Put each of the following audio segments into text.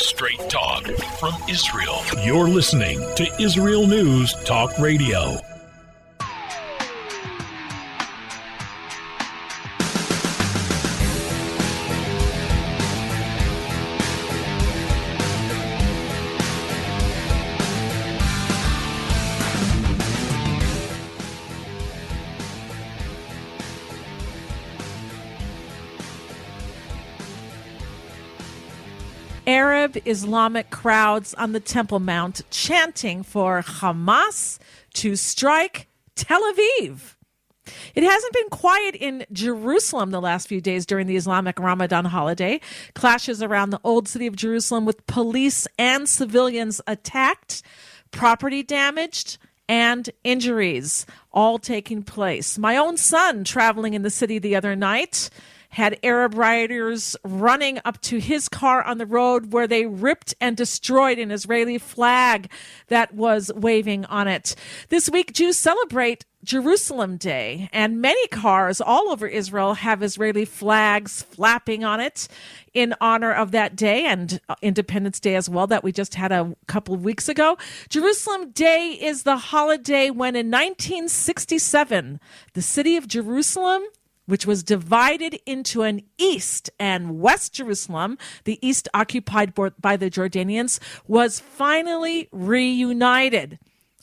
Straight talk from Israel. You're listening to Israel News Talk Radio. Arab Islamic crowds on the Temple Mount chanting for Hamas to strike Tel Aviv. It hasn't been quiet in Jerusalem the last few days during the Islamic Ramadan holiday. Clashes around the old city of Jerusalem with police and civilians attacked, property damaged, and injuries all taking place. My own son traveling in the city the other night had Arab rioters running up to his car on the road where they ripped and destroyed an Israeli flag that was waving on it. This week, Jews celebrate Jerusalem Day, and many cars all over Israel have Israeli flags flapping on it in honor of that day, and Independence Day as well that we just had a couple of weeks ago. Jerusalem Day is the holiday when in 1967, the city of Jerusalem, which was divided into an East and West Jerusalem, the East occupied by the Jordanians, was finally reunited.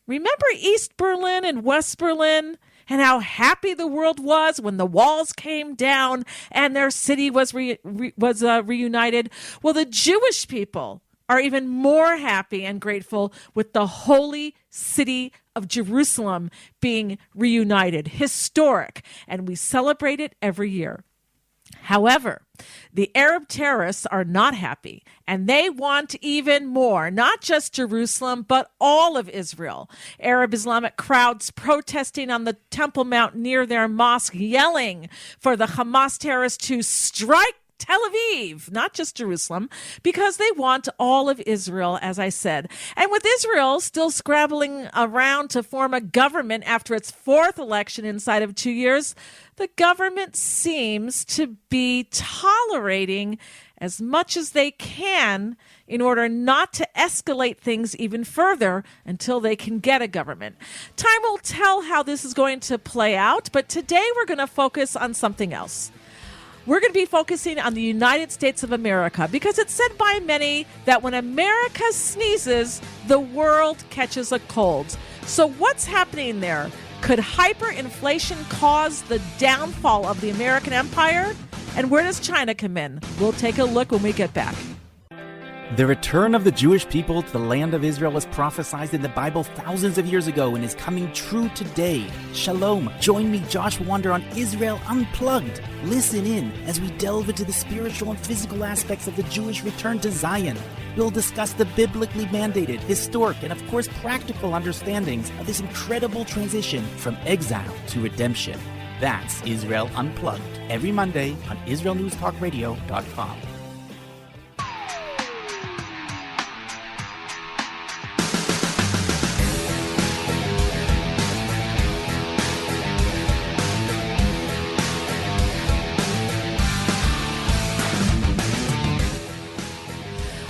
Remember East Berlin and West Berlin and how happy the world was when the walls came down and their city was reunited? Well, the Jewish people are even more happy and grateful with the holy city of Jerusalem being reunited, historic, and we celebrate it every year. However, the Arab terrorists are not happy, and they want even more, not just Jerusalem, but all of Israel. Arab Islamic crowds protesting on the Temple Mount near their mosque, yelling for the Hamas terrorists to strike Tel Aviv, not just Jerusalem, because they want all of Israel, as I said. And with Israel still scrabbling around to form a government after its fourth election inside of 2 years, the government seems to be tolerating as much as they can in order not to escalate things even further until they can get a government. Time will tell how this is going to play out, but today we're going to focus on something else. We're going to be focusing on the United States of America because it's said by many that when America sneezes, the world catches a cold. So what's happening there? Could hyperinflation cause the downfall of the American empire? And where does China come in? We'll take a look when we get back. The return of the Jewish people to the land of Israel was prophesied in the Bible thousands of years ago and is coming true today. Shalom. Join me, Josh Wander, on Israel Unplugged. Listen in as we delve into the spiritual and physical aspects of the Jewish return to Zion. We'll discuss the biblically mandated, historic, and of course practical understandings of this incredible transition from exile to redemption. That's Israel Unplugged, every Monday on IsraelNewsTalkRadio.com.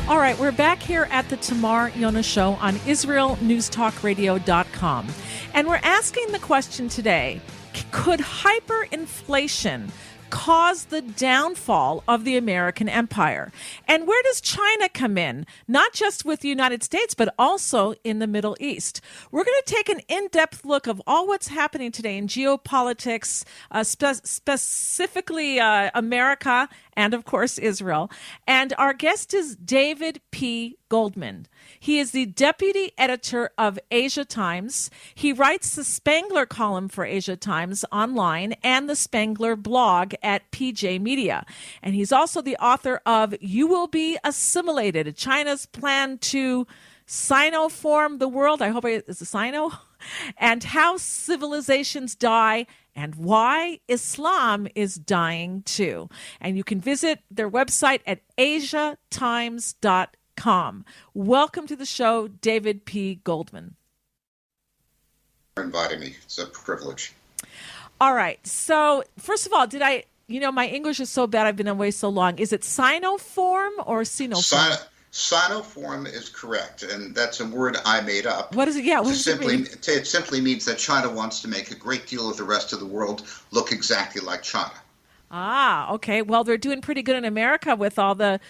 All right, we're back here at the Tamar Yonah Show on IsraelNewsTalkRadio.com. And we're asking the question today, could hyperinflation cause the downfall of the American empire? And where does China come in? Not just with the United States, but also in the Middle East. We're going to take an in-depth look of all what's happening today in geopolitics, specifically America and, of course, Israel. And our guest is David P. Goldman. He is the deputy editor of Asia Times. He writes the Spangler column for Asia Times online and the Spangler blog at PJ Media. And he's also the author of You Will Be Assimilated, China's plan to Sino-form the world. I hope it's a Sino. And how civilizations die and why Islam is dying too. And you can visit their website at asiatimes.com. Welcome to the show, David P. Goldman. For inviting me. It's a privilege. All right. So, first of all, my English is so bad, I've been away so long. Is it Sino-form or Sino-form? Sinoform is correct, and that's a word I made up. What is it? Yeah, what does it mean? It simply means that China wants to make a great deal of the rest of the world look exactly like China. Ah, okay. Well, they're doing pretty good in America with all the,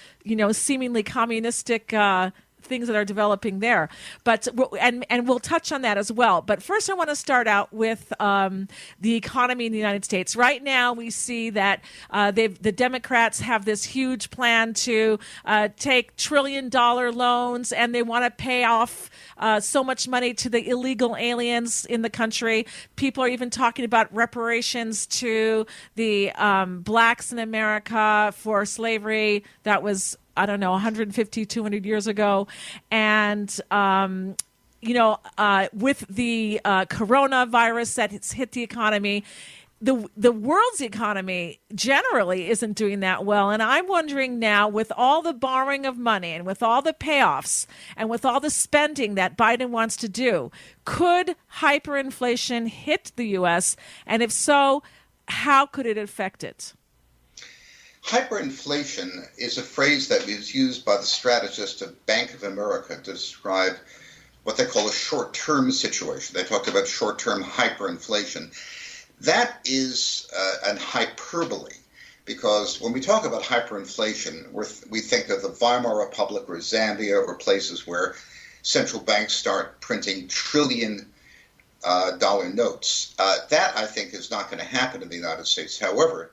seemingly communistic things that are developing there. But and we'll touch on that as well. But first, I want to start out with the economy in the United States. Right now, we see that the Democrats have this huge plan to take trillion-dollar loans, and they want to pay off so much money to the illegal aliens in the country. People are even talking about reparations to the blacks in America for slavery that was, I don't know, 150, 200 years ago. And, with the coronavirus that's hit the economy, the world's economy generally isn't doing that well. And I'm wondering now, with all the borrowing of money and with all the payoffs and with all the spending that Biden wants to do, could hyperinflation hit the U.S.? And if so, how could it affect it? Hyperinflation is a phrase that is used by the strategist of Bank of America to describe what they call a short-term situation. They talked about short-term hyperinflation. That is an hyperbole, because when we talk about hyperinflation, we think of the Weimar Republic or Zambia or places where central banks start printing trillion-dollar notes. That, I think, is not going to happen in the United States. However,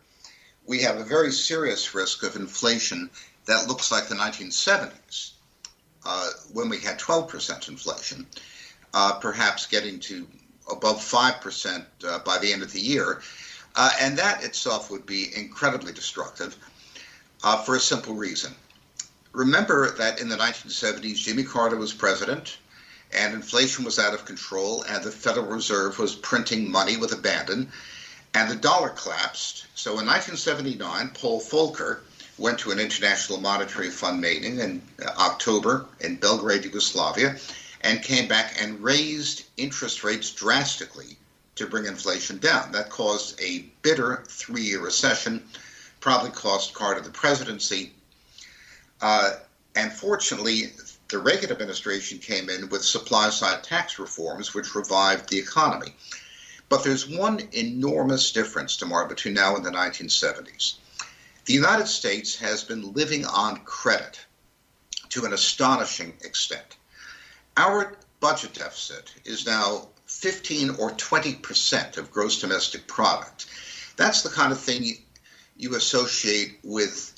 we have a very serious risk of inflation that looks like the 1970s, when we had 12% inflation, perhaps getting to above 5% by the end of the year. And that itself would be incredibly destructive for a simple reason. Remember that in the 1970s, Jimmy Carter was president, and inflation was out of control, and the Federal Reserve was printing money with abandon, and the dollar collapsed. So in 1979, Paul Volcker went to an International Monetary Fund meeting in October in Belgrade, Yugoslavia, and came back and raised interest rates drastically to bring inflation down. That caused a bitter 3-year recession, probably cost Carter the presidency. And fortunately, the Reagan administration came in with supply-side tax reforms, which revived the economy. But there's one enormous difference, Tamar, between now and the 1970s. The United States has been living on credit to an astonishing extent. Our budget deficit is now 15 or 20% of gross domestic product. That's the kind of thing you associate with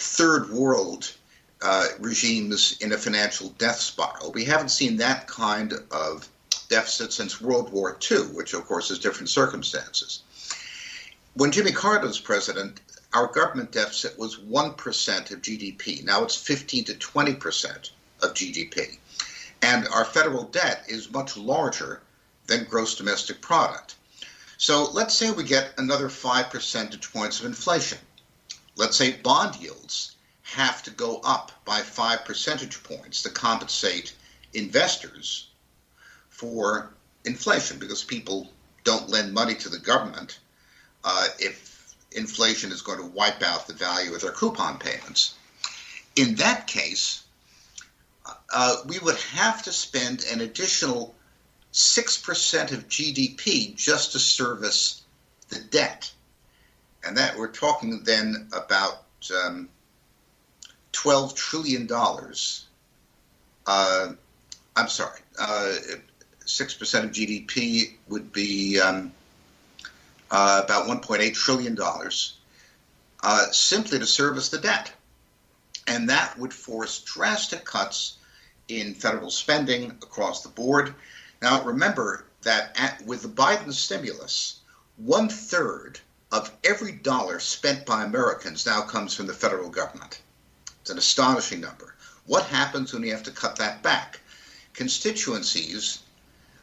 third world regimes in a financial death spiral. We haven't seen that kind of deficit since World War II, which of course is different circumstances. When Jimmy Carter was president, our government deficit was 1% of GDP. Now it's 15 to 20% of GDP. And our federal debt is much larger than gross domestic product. So let's say we get another 5 percentage points of inflation. Let's say bond yields have to go up by 5 percentage points to compensate investors for inflation, because people don't lend money to the government if inflation is going to wipe out the value of their coupon payments. In that case, we would have to spend an additional 6% of GDP just to service the debt. And that we're talking then about $12 trillion. 6% of GDP would be about $1.8 trillion simply to service the debt. And that would force drastic cuts in federal spending across the board. Now, remember that with the Biden stimulus, 1/3 of every dollar spent by Americans now comes from the federal government. It's an astonishing number. What happens when you have to cut that back? Constituencies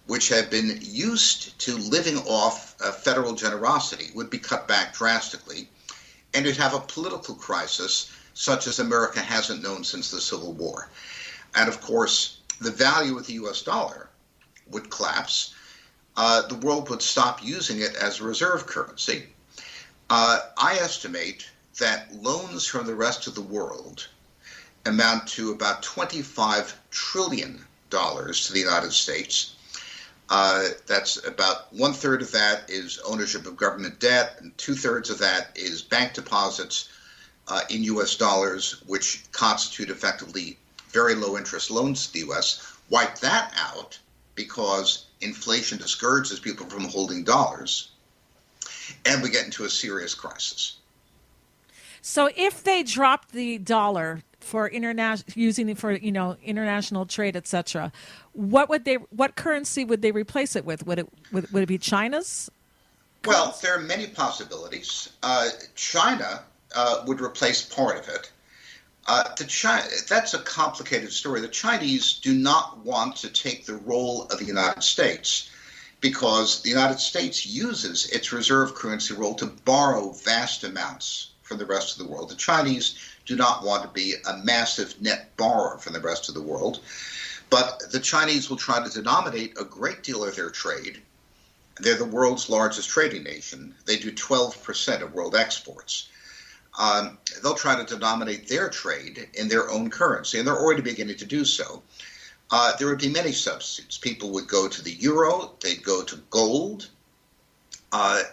which have been used to living off federal generosity would be cut back drastically, and you'd have a political crisis such as America hasn't known since the Civil War. And of course, the value of the US dollar would collapse. The world would stop using it as a reserve currency. I estimate that loans from the rest of the world amount to about $25 trillion to the United States. That's about 1/3 of that is ownership of government debt, and 2/3 of that is bank deposits in U.S. dollars, which constitute effectively very low interest loans to the U.S. Wipe that out because inflation discourages people from holding dollars, and we get into a serious crisis. So if they drop the dollar for international trade, etc., what currency would they replace it with? Would it be China's? Well, there are many possibilities. China would replace part of it. That's a complicated story. The Chinese do not want to take the role of the United States because the United States uses its reserve currency role to borrow vast amounts from the rest of the world. The Chinese do not want to be a massive net borrower from the rest of the world, but the Chinese will try to denominate a great deal of their trade. They're the world's largest trading nation. They do 12% of world exports. They'll try to denominate their trade in their own currency, and they're already beginning to do so. There would be many substitutes. People would go to the euro, they'd go to gold,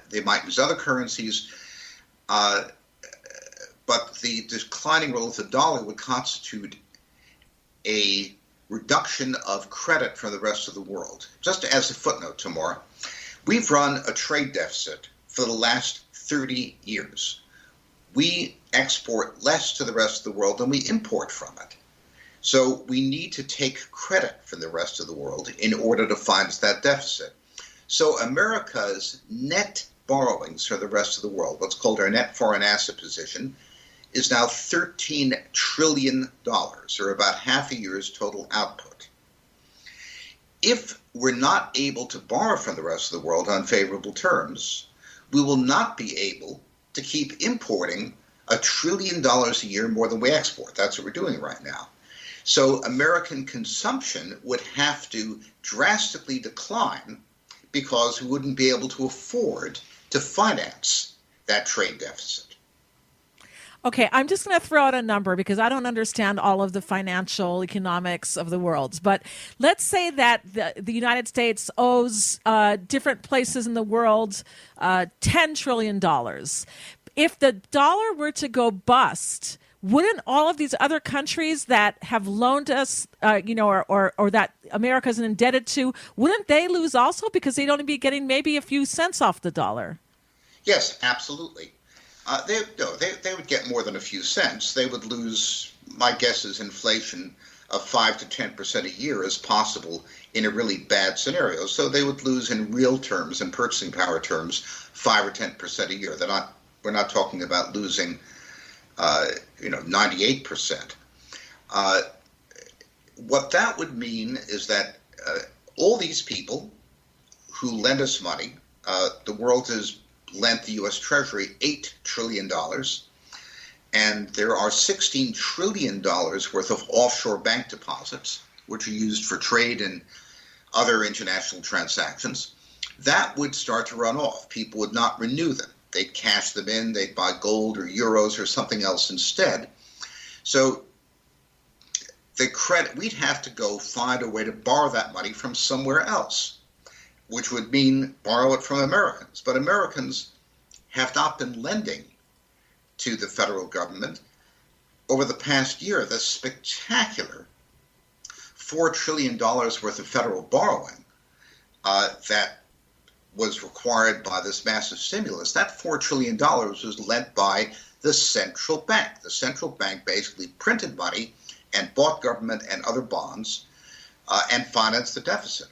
they might use other currencies, but the declining role of the dollar would constitute a reduction of credit from the rest of the world. Just as a footnote, Tamar, we've run a trade deficit for the last 30 years. We export less to the rest of the world than we import from it. So we need to take credit from the rest of the world in order to finance that deficit. So America's net borrowings for the rest of the world, what's called our net foreign asset position, is now $13 trillion, or about half a year's total output. If we're not able to borrow from the rest of the world on favorable terms, we will not be able to keep importing $1 trillion a year more than we export. That's what we're doing right now. So American consumption would have to drastically decline because we wouldn't be able to afford to finance that trade deficit. Okay, I'm just going to throw out a number because I don't understand all of the financial economics of the world. But let's say that the United States owes different places in the world $10 trillion. If the dollar were to go bust, wouldn't all of these other countries that have loaned us, or that America is indebted to, wouldn't they lose also because they'd only be getting maybe a few cents off the dollar? Yes, absolutely. They would get more than a few cents. They would lose, my guess is inflation of 5 to 10% a year is possible in a really bad scenario. So they would lose in real terms, in purchasing power terms, 5 or 10% a year. We're not talking about losing 98%. What that would mean is that all these people who lend us money, the world has lent the U.S. Treasury $8 trillion, and there are $16 trillion worth of offshore bank deposits, which are used for trade and other international transactions. That would start to run off. People would not renew them. They'd cash them in, they'd buy gold or euros or something else instead. So the credit, we'd have to go find a way to borrow that money from somewhere else, which would mean borrow it from Americans. But Americans have not been lending to the federal government. Over the past year, the spectacular $4 trillion worth of federal borrowing that was required by this massive stimulus, that $4 trillion was lent by the central bank. The central bank basically printed money and bought government and other bonds and financed the deficit.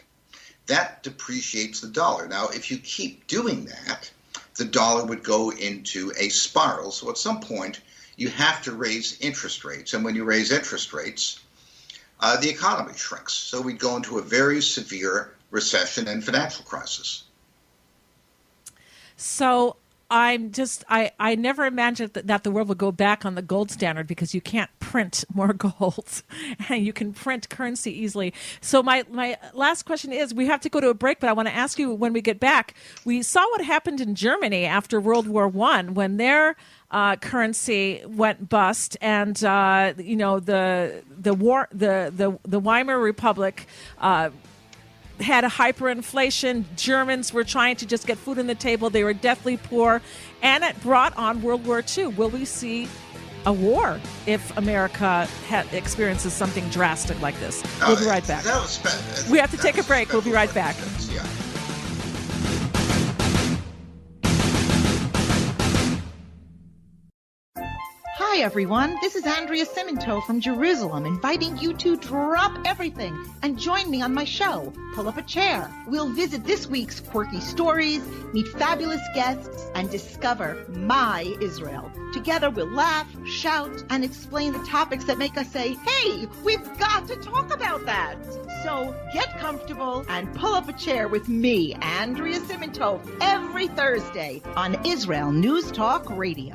That depreciates the dollar. Now, if you keep doing that, the dollar would go into a spiral. So at some point, you have to raise interest rates. And when you raise interest rates, the economy shrinks. So we'd go into a very severe recession and financial crisis. So I never imagined that the world would go back on the gold standard because you can't print more gold and you can print currency easily. So my last question is, we have to go to a break, but I want to ask you when we get back, we saw what happened in Germany after World War I when their currency went bust, and the Weimar Republic had a hyperinflation. Germans were trying to just get food on the table. They were deathly poor, and it brought on World War II. Will we see a war if America experiences something drastic like this? We'll be right back. We have to take a break. We'll be right back. Yeah. Hi, everyone. This is Andrea Siminto from Jerusalem, inviting you to drop everything and join me on my show, Pull Up a Chair. We'll visit this week's quirky stories, meet fabulous guests, and discover my Israel. Together, we'll laugh, shout, and explain the topics that make us say, hey, we've got to talk about that. So get comfortable and pull up a chair with me, Andrea Siminto, every Thursday on Israel News Talk Radio.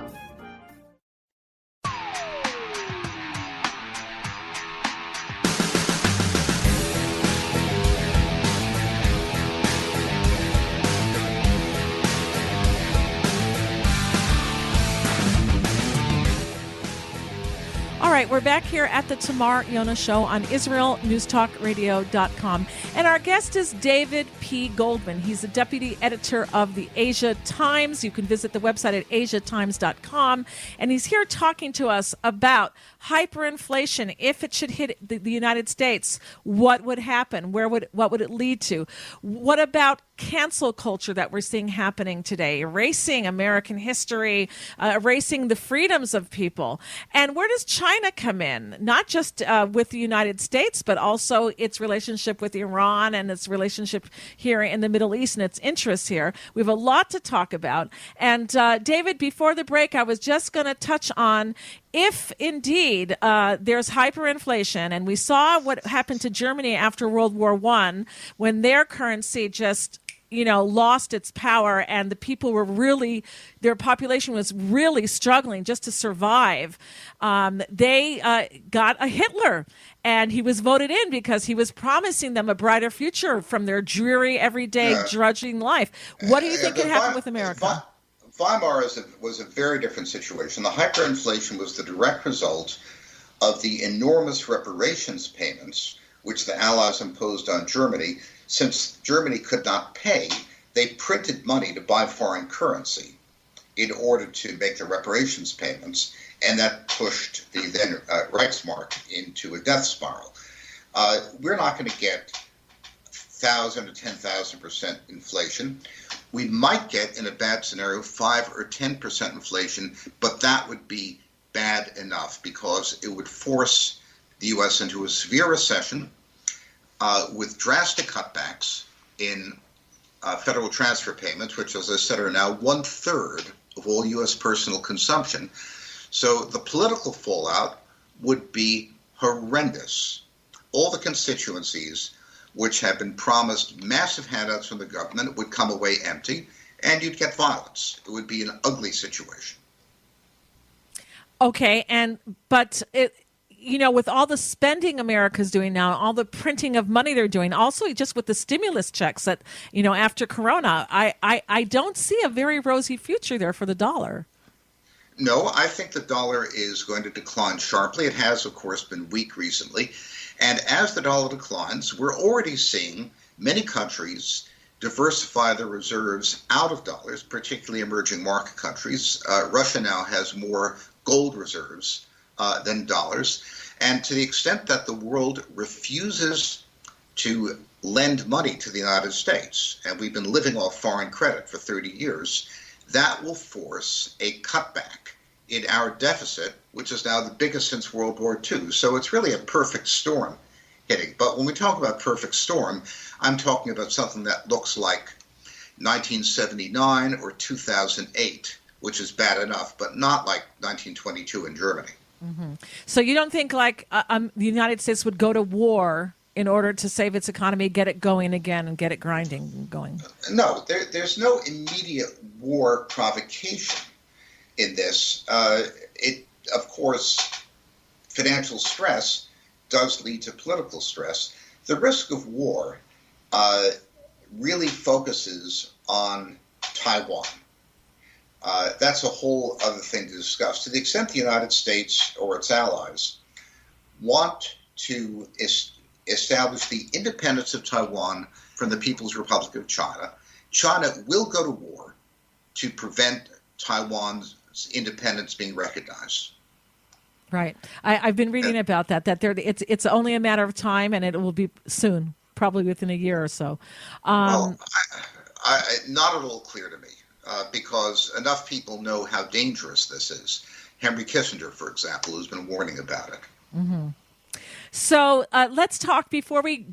All right, we're back here at the Tamar Yonah Show on IsraelNewsTalkRadio.com. And our guest is David P. Goldman. He's the deputy editor of the Asia Times. You can visit the website at asiatimes.com. And he's here talking to us about hyperinflation. If it should hit the United States, what would happen? What would it lead to? What about cancel culture that we're seeing happening today, erasing American history, erasing the freedoms of people? And where does China come in? Not just with the United States, but also its relationship with Iran and its relationship here in the Middle East and its interests here. We have a lot to talk about. And David, before the break, I was just going to touch on if indeed there's hyperinflation, and we saw what happened to Germany after World War I when their currency just lost its power, and the people were their population was really struggling just to survive. They got a Hitler, and he was voted in because he was promising them a brighter future from their dreary, everyday, drudging life. What do you think could happen with America? Weimar was a very different situation. The hyperinflation was the direct result of the enormous reparations payments which the Allies imposed on Germany. Since Germany could not pay, they printed money to buy foreign currency in order to make the reparations payments, and that pushed the then Reichsmark into a death spiral. We're not going to get 1,000 to 10,000% inflation. We might get, in a bad scenario, 5 or 10% inflation, but that would be bad enough because it would force the U.S. into a severe recession with drastic cutbacks in federal transfer payments, which, as I said, are now 1/3 of all U.S. personal consumption. So the political fallout would be horrendous. All the constituencies which have been promised massive handouts from the government would come away empty, and you'd get violence. It would be an ugly situation. Okay, but with all the spending America's doing now, all the printing of money they're doing, also just with the stimulus checks that, after Corona, I don't see a very rosy future there for the dollar. No, I think the dollar is going to decline sharply. It has, of course, been weak recently. And as the dollar declines, we're already seeing many countries diversify their reserves out of dollars, particularly emerging market countries. Russia now has more gold reserves than dollars. And to the extent that the world refuses to lend money to the United States, and we've been living off foreign credit for 30 years, that will force a cutback in our deficit, which is now the biggest since World War II. So it's really a perfect storm hitting. But when we talk about perfect storm, I'm talking about something that looks like 1979 or 2008, which is bad enough, but not like 1922 in Germany. Mm-hmm. So you don't think the United States would go to war in order to save its economy, get it going again, and get it grinding and going? No, there's no immediate war provocation in this. Of course, financial stress does lead to political stress. The risk of war really focuses on Taiwan. That's a whole other thing to discuss. To the extent the United States or its allies want to establish the independence of Taiwan from the People's Republic of China, China will go to war to prevent Taiwan's independence being recognized. Right. I've been reading about that it's only a matter of time, and it will be soon, probably within a year or so. Well, not at all clear to me, because enough people know how dangerous this is. Henry Kissinger, for example, has been warning about it. Mm-hmm. So let's talk, before we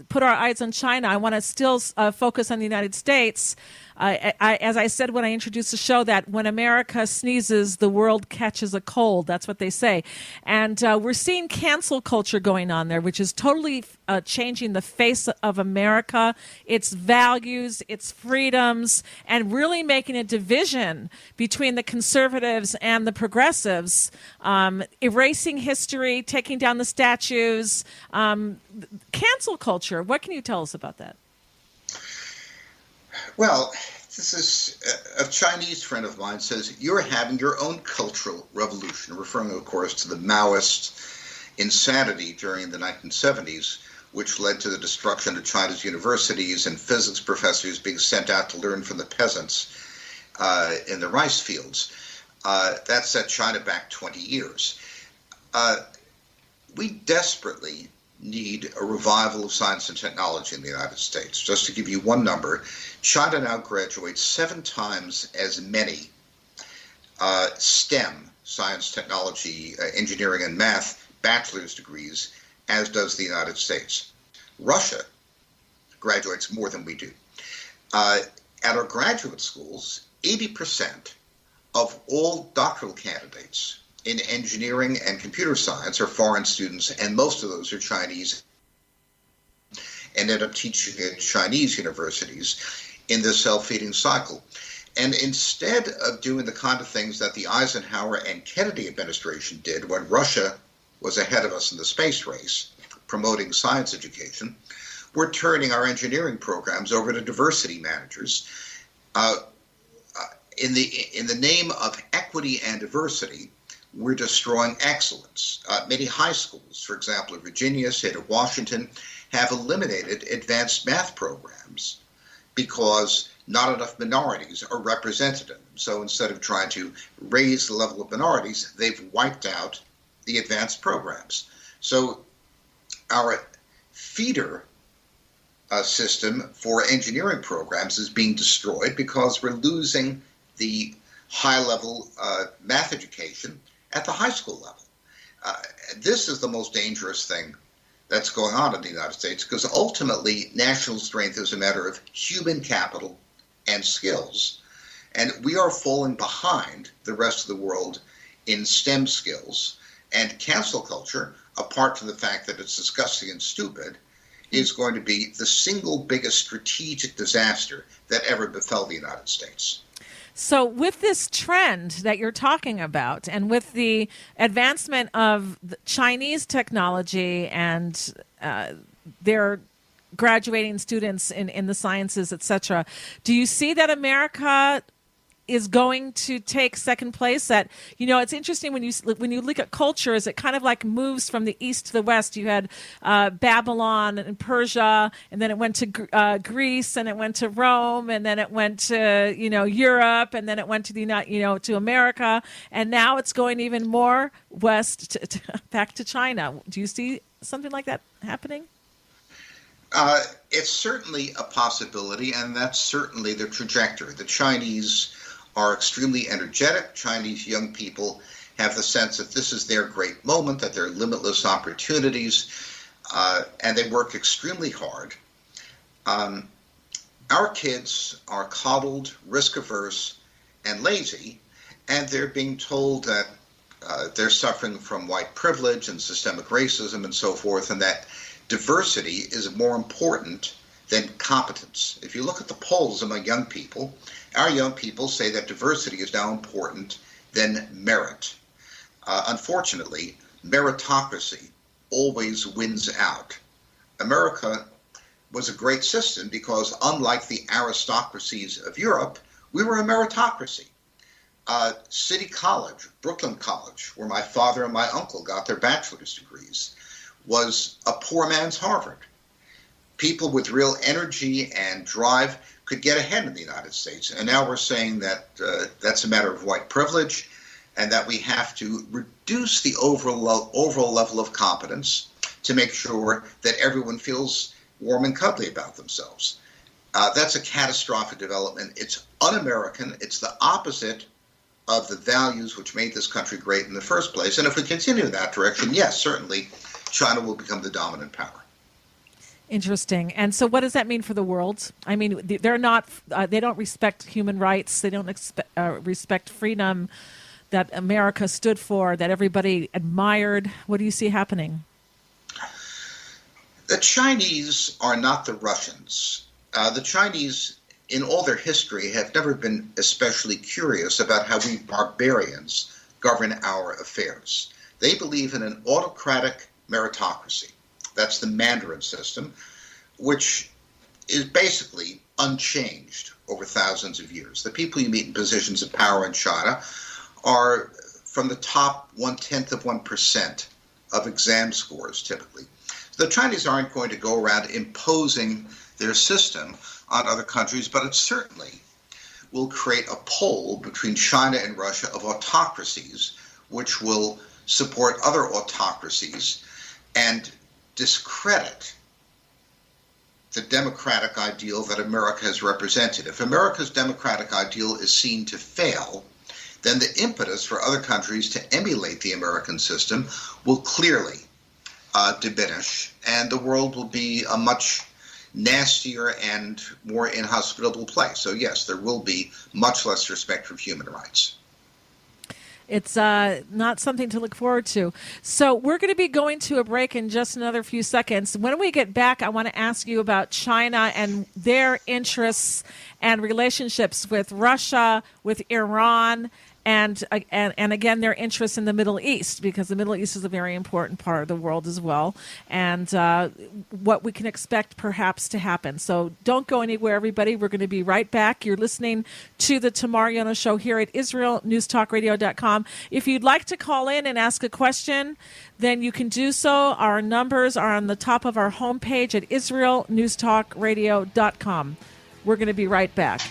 put our eyes on China, I want to still focus on the United States. As I said when I introduced the show, that when America sneezes, the world catches a cold. That's what they say. And we're seeing cancel culture going on there, which is totally changing the face of America, its values, its freedoms, and really making a division between the conservatives and the progressives, erasing history, taking down the statues, cancel culture. What can you tell us about that? Well, this is a Chinese friend of mine says, you're having your own cultural revolution, referring, of course, to the Maoist insanity during the 1970s, which led to the destruction of China's universities and physics professors being sent out to learn from the peasants in the rice fields. That set China back 20 years. We desperately need a revival of science and technology in the United States. Just to give you one number, China now graduates 7 times as many STEM, science, technology, engineering, and math, bachelor's degrees, as does the United States. Russia graduates more than we do. At our graduate schools, 80% of all doctoral candidates in engineering and computer science are foreign students, and most of those are Chinese and end up teaching at Chinese universities in this self-feeding cycle. And instead of doing the kind of things that the Eisenhower and Kennedy administration did when Russia was ahead of us in the space race, promoting science education, we're turning our engineering programs over to diversity managers. In the name of equity and diversity, we're destroying excellence. Many high schools, for example, in Virginia, state of Washington, have eliminated advanced math programs because not enough minorities are represented in them. So instead of trying to raise the level of minorities, they've wiped out the advanced programs. So our feeder system for engineering programs is being destroyed because we're losing the high-level math education at the high school level. This is the most dangerous thing that's going on in the United States, because ultimately national strength is a matter of human capital and skills. And we are falling behind the rest of the world in STEM skills. And cancel culture, apart from the fact that it's disgusting and stupid, is going to be the single biggest strategic disaster that ever befell the United States. So with this trend that you're talking about, and with the advancement of Chinese technology and their graduating students in the sciences, etc., do you see that America is going to take second place? That, you know, it's interesting when you look at cultures, it kind of like moves from the east to the west. You had Babylon and Persia, and then it went to Greece, and it went to Rome, and then it went to Europe, and then it went to to America, and now it's going even more west back to China. Do you see something like that happening? It's certainly a possibility, and that's certainly the trajectory. The Chinese are extremely energetic. Chinese young people have the sense that this is their great moment, that there are limitless opportunities, and they work extremely hard. Our kids are coddled, risk-averse, and lazy, and they're being told that they're suffering from white privilege and systemic racism and so forth, and that diversity is more important than competence. If you look at the polls among young people, our young people say that diversity is now important than merit. Unfortunately, meritocracy always wins out. America was a great system because, unlike the aristocracies of Europe, we were a meritocracy. City College, Brooklyn College, where my father and my uncle got their bachelor's degrees, was a poor man's Harvard. People with real energy and drive could get ahead in the United States. And now we're saying that that's a matter of white privilege and that we have to reduce the overall level of competence to make sure that everyone feels warm and cuddly about themselves. That's a catastrophic development. It's un-American. It's the opposite of the values which made this country great in the first place. And if we continue in that direction, yes, certainly China will become the dominant power. Interesting. And so what does that mean for the world? I mean, they're not, they don't respect human rights. They don't respect freedom that America stood for, that everybody admired. What do you see happening? The Chinese are not the Russians. The Chinese, in all their history, have never been especially curious about how we barbarians govern our affairs. They believe in an autocratic meritocracy. That's the Mandarin system, which is basically unchanged over thousands of years. The people you meet in positions of power in China are from the top 1/10% of exam scores, typically. So the Chinese aren't going to go around imposing their system on other countries, but it certainly will create a pole between China and Russia of autocracies, which will support other autocracies and discredit the democratic ideal that America has represented. If America's democratic ideal is seen to fail, then the impetus for other countries to emulate the American system will clearly diminish, and the world will be a much nastier and more inhospitable place. So yes, there will be much less respect for human rights. It's not something to look forward to. So we're going to be going to a break in just another few seconds. When we get back, I want to ask you about China and their interests and relationships with Russia, with Iran, and again, their interests in the Middle East, because the Middle East is a very important part of the world as well, and what we can expect perhaps to happen. So don't go anywhere, everybody. We're going to be right back. You're listening to the Tamar Yonah Show here at IsraelNewsTalkRadio.com. If you'd like to call in and ask a question, then you can do so. Our numbers are on the top of our homepage at IsraelNewsTalkRadio.com. We're going to be right back.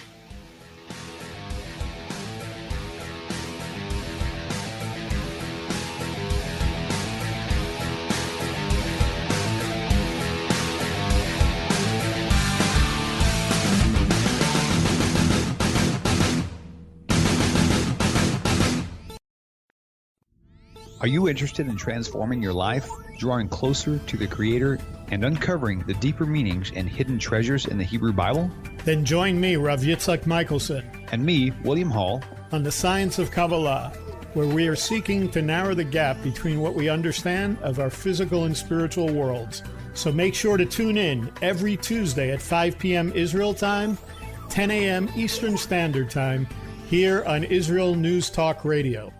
Are you interested in transforming your life, drawing closer to the Creator, and uncovering the deeper meanings and hidden treasures in the Hebrew Bible? Then join me, Rav Yitzhak Michelson, And me, William Hall, on the Science of Kabbalah, where we are seeking to narrow the gap between what we understand of our physical and spiritual worlds. So make sure to tune in every Tuesday at 5 p.m. Israel time, 10 a.m. Eastern Standard Time, here on Israel News Talk Radio.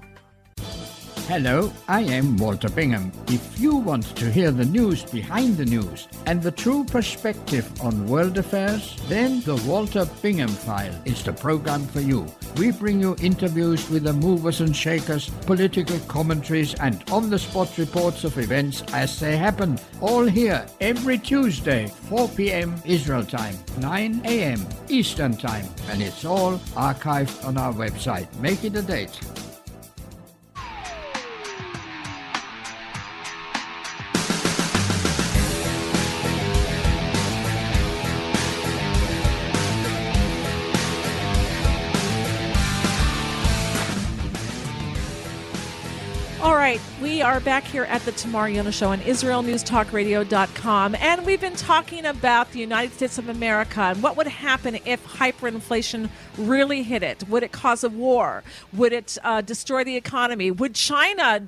Hello, I am Walter Bingham. If you want to hear the news behind the news and the true perspective on world affairs, then the Walter Bingham File is the program for you. We bring you interviews with the movers and shakers, political commentaries, and on-the-spot reports of events as they happen. All here every Tuesday, 4 p.m. Israel time, 9 a.m. Eastern time. And it's all archived on our website. Make it a date. All right, we are back here at the Tamar Yonah Show on IsraelNewsTalkRadio.com, and we've been talking about the United States of America and what would happen if hyperinflation really hit it. Would it cause a war? Would it destroy the economy? Would China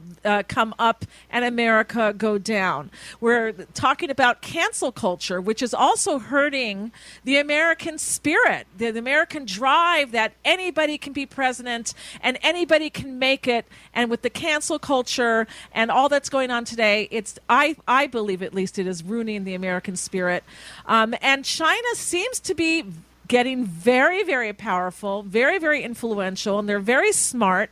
come up and America go down? We're talking about cancel culture, which is also hurting the American spirit, the American drive that anybody can be president and anybody can make it. And with the cancel culture and all that's going on today, it's I believe at least it is ruining the American spirit. And China seems to be getting very, very powerful, very, very influential, and they're very smart.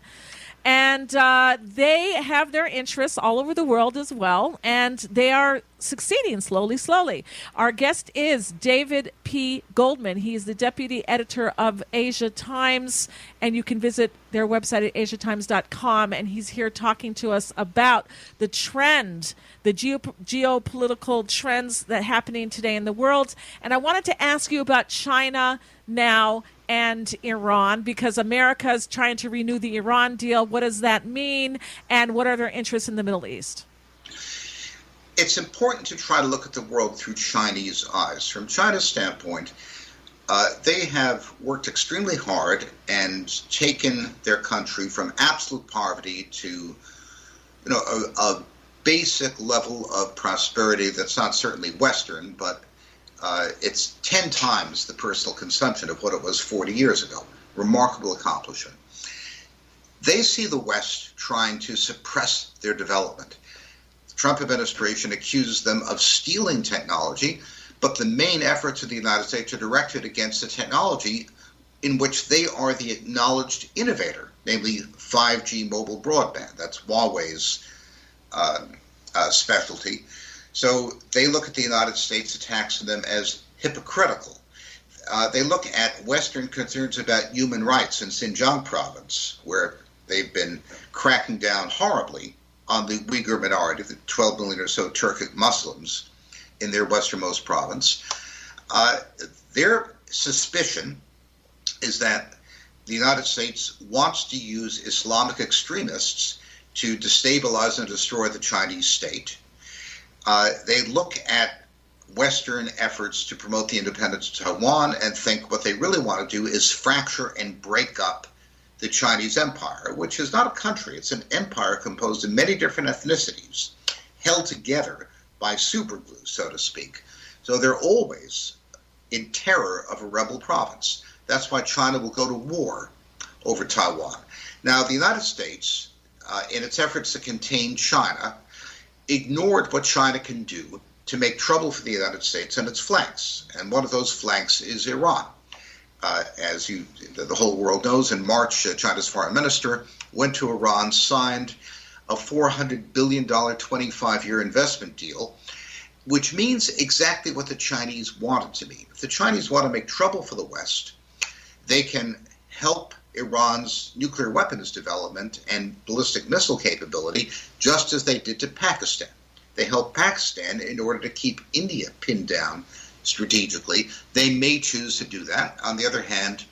And they have their interests all over the world as well, and they are succeeding slowly. Our guest is David P. Goldman. He is the deputy editor of Asia Times, and you can visit their website at asiatimes.com, and he's here talking to us about the trend, the geopolitical trends that are happening today in the world. And I wanted to ask you about China now and Iran, because America is trying to renew the Iran deal. What does that mean, and what are their interests in the Middle East? It's important to try to look at the world through Chinese eyes. From China's standpoint, they have worked extremely hard and taken their country from absolute poverty to, a basic level of prosperity that's not certainly Western, but it's 10 times the personal consumption of what it was 40 years ago. Remarkable accomplishment. They see the West trying to suppress their development. The Trump administration accuses them of stealing technology, but the main efforts of the United States are directed against the technology in which they are the acknowledged innovator, namely 5G mobile broadband. That's Huawei's specialty. So they look at the United States attacks on them as hypocritical. They look at Western concerns about human rights in Xinjiang province, where they've been cracking down horribly on the Uyghur minority, the 12 million or so Turkic Muslims in their westernmost province. Their suspicion is that the United States wants to use Islamic extremists to destabilize and destroy the Chinese state. They look at Western efforts to promote the independence of Taiwan and think what they really want to do is fracture and break up the Chinese empire, which is not a country. It's an empire composed of many different ethnicities held together by superglue, so to speak. So they're always in terror of a rebel province. That's why China will go to war over Taiwan. Now, the United States, in its efforts to contain China, ignored what China can do to make trouble for the United States and its flanks. And one of those flanks is Iran. As the whole world knows, in March, China's foreign minister went to Iran, signed a $400 billion 25-year investment deal, which means exactly what the Chinese want it to mean. If the Chinese want to make trouble for the West, they can help Iran's nuclear weapons development and ballistic missile capability, just as they did to Pakistan. They helped Pakistan in order to keep India pinned down strategically. They may choose to do that. On the other hand,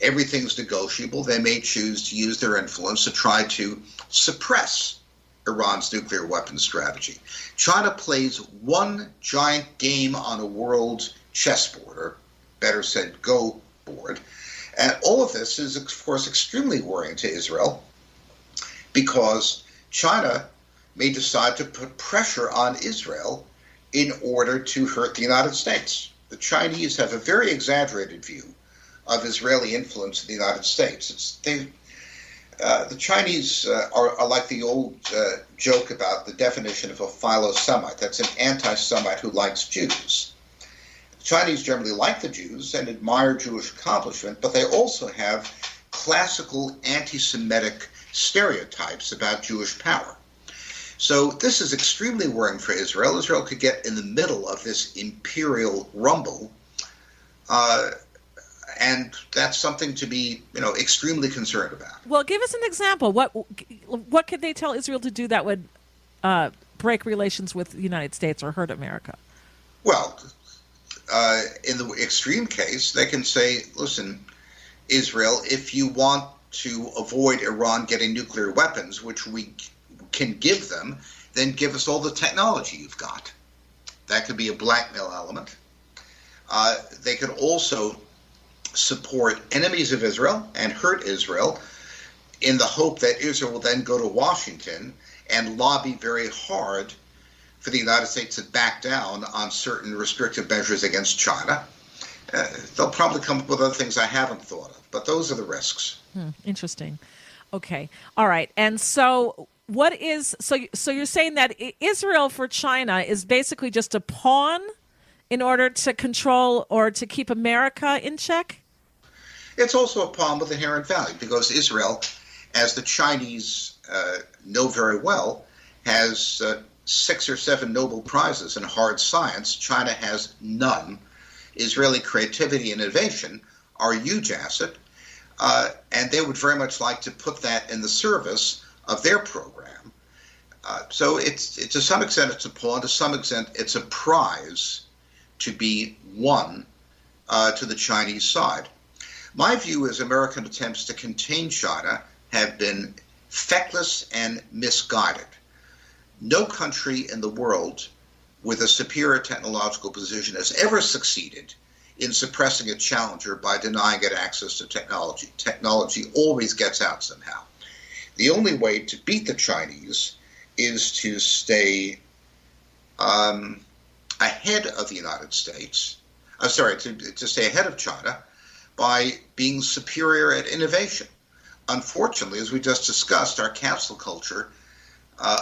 everything's negotiable. They may choose to use their influence to try to suppress Iran's nuclear weapons strategy. China plays one giant game on a world chessboard, or better said, go board. And all of this is, of course, extremely worrying to Israel, because China may decide to put pressure on Israel in order to hurt the United States. The Chinese have a very exaggerated view of Israeli influence in the United States. The Chinese are like the old joke about the definition of a philo-Semite. That's an anti-Semite who likes Jews. The Chinese generally like the Jews and admire Jewish accomplishment, but they also have classical anti-Semitic stereotypes about Jewish power. So this is extremely worrying for Israel. Israel could get in the middle of this imperial rumble, and that's something to be, extremely concerned about. Well, give us an example. What could they tell Israel to do that would break relations with the United States or hurt America? Well, in the extreme case, they can say, listen, Israel, if you want to avoid Iran getting nuclear weapons, which we can give them, then give us all the technology you've got. That could be a blackmail element. They could also support enemies of Israel and hurt Israel in the hope that Israel will then go to Washington and lobby very hard for the United States to back down on certain restrictive measures against China. They'll probably come up with other things I haven't thought of, but those are the risks. Interesting. Okay. All right. And so so you're saying that Israel for China is basically just a pawn in order to control or to keep America in check? It's also a problem with inherent value because Israel, as the Chinese know very well, has 6 or 7 Nobel Prizes in hard science. China has none. Israeli creativity and innovation are a huge asset, and they would very much like to put that in the service of their program. So it's to some extent it's a pawn, to some extent it's a prize to be won to the Chinese side. My view is American attempts to contain China have been feckless and misguided. No country in the world with a superior technological position has ever succeeded in suppressing a challenger by denying it access to technology. Technology always gets out somehow. The only way to beat the Chinese is to stay ahead of the United States, to stay ahead of China by being superior at innovation. Unfortunately, as we just discussed, our cancel culture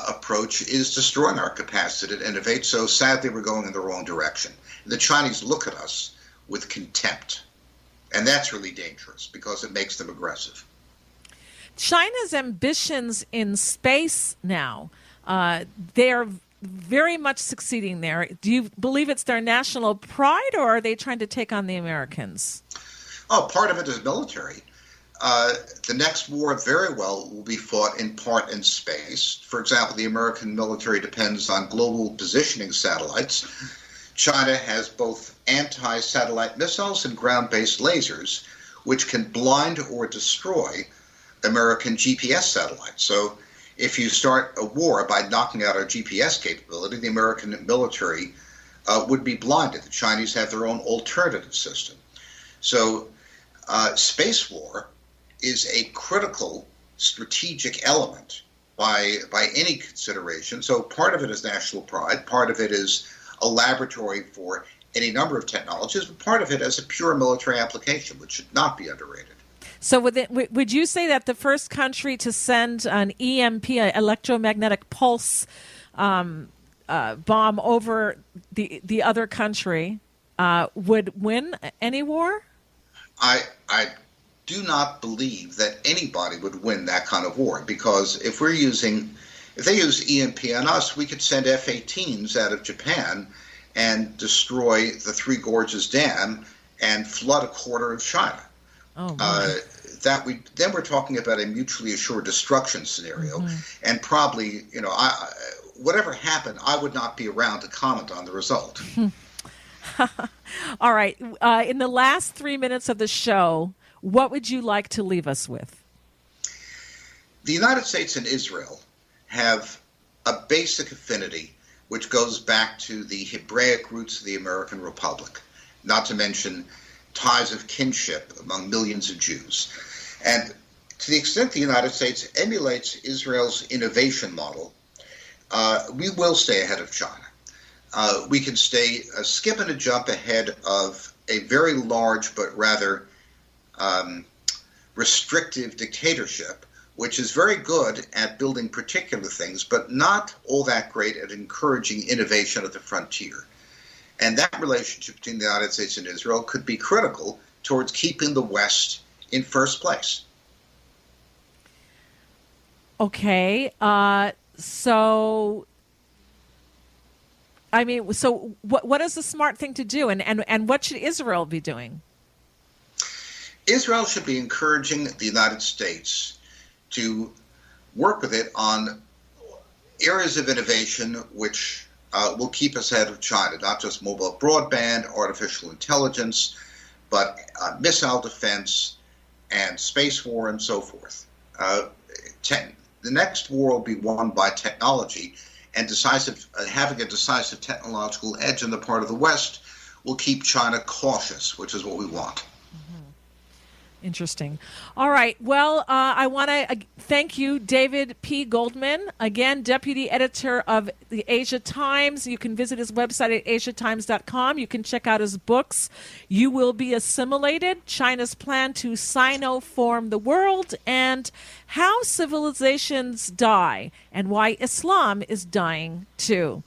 approach is destroying our capacity to innovate, so sadly we're going in the wrong direction. The Chinese look at us with contempt, and that's really dangerous because it makes them aggressive. China's ambitions in space now, they're very much succeeding there. Do you believe it's their national pride, or are they trying to take on the Americans? Oh, part of it is military. The next war very well will be fought in part in space. For example, the American military depends on global positioning satellites. China has both anti-satellite missiles and ground-based lasers, which can blind or destroy American GPS satellites. So if you start a war by knocking out our GPS capability, the American military would be blinded. The Chinese have their own alternative system. So space war is a critical strategic element by any consideration. So part of it is national pride, part of it is a laboratory for any number of technologies, but part of it is a pure military application, which should not be underrated. So would you say that the first country to send an EMP, electromagnetic pulse bomb over the other country would win any war? I do not believe that anybody would win that kind of war, because if they use EMP on us, we could send F-18s out of Japan and destroy the Three Gorges Dam and flood a quarter of China. Oh, then we're talking about a mutually assured destruction scenario, and probably, whatever happened, I would not be around to comment on the result. All right. In the last 3 minutes of the show, what would you like to leave us with? The United States and Israel have a basic affinity which goes back to the Hebraic roots of the American Republic, not to mention ties of kinship among millions of Jews. And to the extent the United States emulates Israel's innovation model, we will stay ahead of China. We can stay a skip and a jump ahead of a very large but rather restrictive dictatorship, which is very good at building particular things, but not all that great at encouraging innovation at the frontier. And that relationship between the United States and Israel could be critical towards keeping the West in first place. Okay. So what is the smart thing to do, and what should Israel be doing? Israel should be encouraging the United States to work with it on areas of innovation which will keep us ahead of China, not just mobile broadband, artificial intelligence, but missile defense and space war and so forth. The next war will be won by technology, and having a decisive technological edge on the part of the West will keep China cautious, which is what we want. Interesting. All right. Well, I want to thank you, David P. Goldman, again, deputy editor of the Asia Times. You can visit his website at asiatimes.com. You can check out his books, You Will Be Assimilated, China's Plan to Sino-Form the World, and How Civilizations Die, and Why Islam is Dying Too.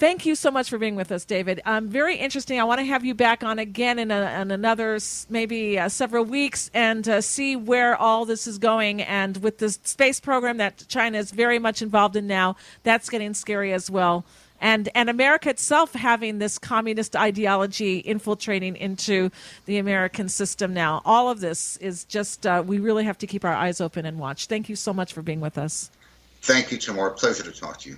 Thank you so much for being with us, David. Very interesting. I want to have you back on again in another maybe several weeks and see where all this is going. And with the space program that China is very much involved in now, that's getting scary as well. And America itself having this communist ideology infiltrating into the American system now. All of this is just, we really have to keep our eyes open and watch. Thank you so much for being with us. Thank you, Tamar. Pleasure to talk to you.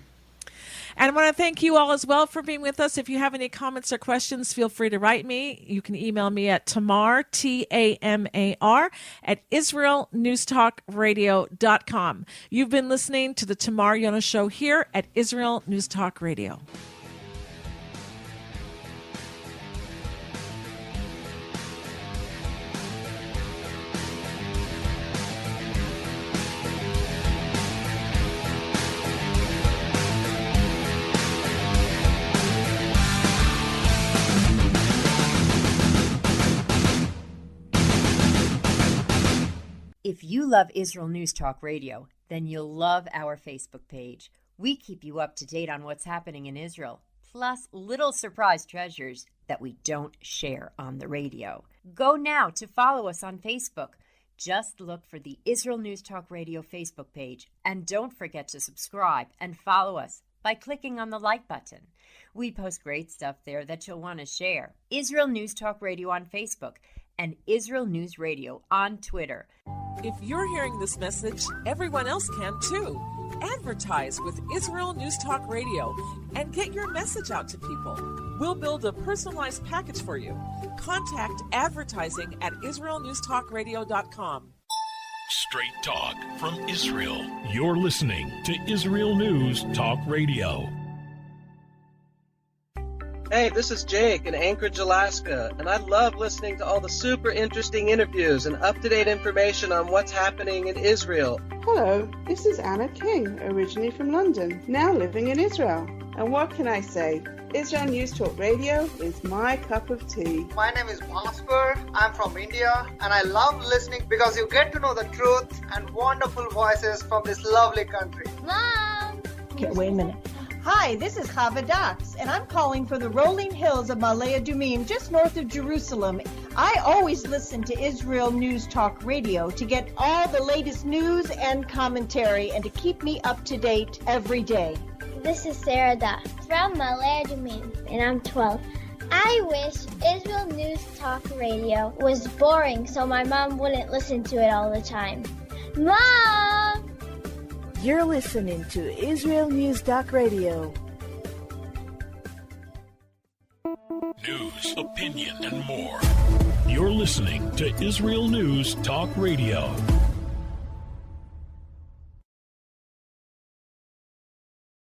And I want to thank you all as well for being with us. If you have any comments or questions, feel free to write me. You can email me at Tamar, Tamar, at IsraelNewsTalkRadio.com. You've been listening to the Tamar Yonah Show here at Israel News Talk Radio. If you love Israel News Talk Radio, then you'll love our Facebook page. We keep you up to date on what's happening in Israel, plus little surprise treasures that we don't share on the radio. Go now to follow us on Facebook. Just look for the Israel News Talk Radio Facebook page, and don't forget to subscribe and follow us by clicking on the like button. We post great stuff there that you'll want to share. Israel News Talk Radio on Facebook and Israel News Radio on Twitter. If you're hearing this message, everyone else can too. Advertise with Israel News Talk Radio and get your message out to people. We'll build a personalized package for you. Contact advertising at IsraelNewsTalkRadio.com. Straight talk from Israel. You're listening to Israel News Talk Radio. Hey, this is Jake in Anchorage, Alaska, and I love listening to all the super interesting interviews and up-to-date information on what's happening in Israel. Hello, this is Anna King, originally from London, now living in Israel. And what can I say? Israel News Talk Radio is my cup of tea. My name is Bhaskar. I'm from India, and I love listening because you get to know the truth and wonderful voices from this lovely country. Mom! Okay, wait a minute. Hi, this is Chava Dax, and I'm calling from the rolling hills of Ma'ale Adumim, just north of Jerusalem. I always listen to Israel News Talk Radio to get all the latest news and commentary and to keep me up to date every day. This is Sarah Dax from Ma'ale Adumim, and I'm 12. I wish Israel News Talk Radio was boring so my mom wouldn't listen to it all the time. Mom! You're listening to Israel News Talk Radio. News, opinion, and more. You're listening to Israel News Talk Radio.